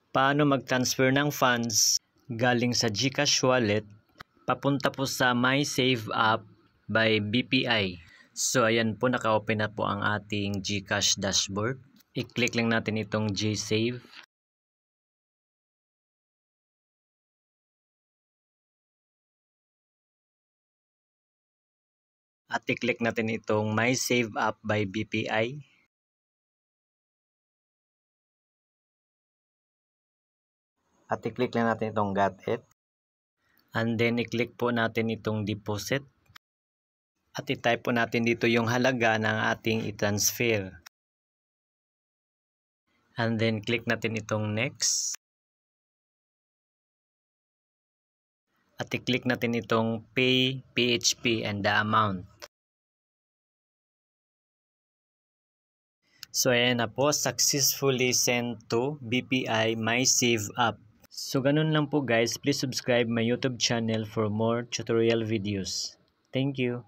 Paano mag-transfer ng funds galing sa GCash wallet papunta po sa MySave app by BPI. So ayan po, naka-open na po ang ating GCash dashboard. I-click lang natin itong GSave. At i-click natin itong MySave app by BPI. At i-click lang natin itong Got It. And then i-click po natin itong Deposit. At i-type po natin dito yung halaga ng ating i-transfer. And then click natin itong Next. At i-click natin itong Pay PHP and the amount. So ayan na po, successfully sent to BPI MySave app. So ganun lang po guys, please subscribe my YouTube channel for more tutorial videos. Thank you.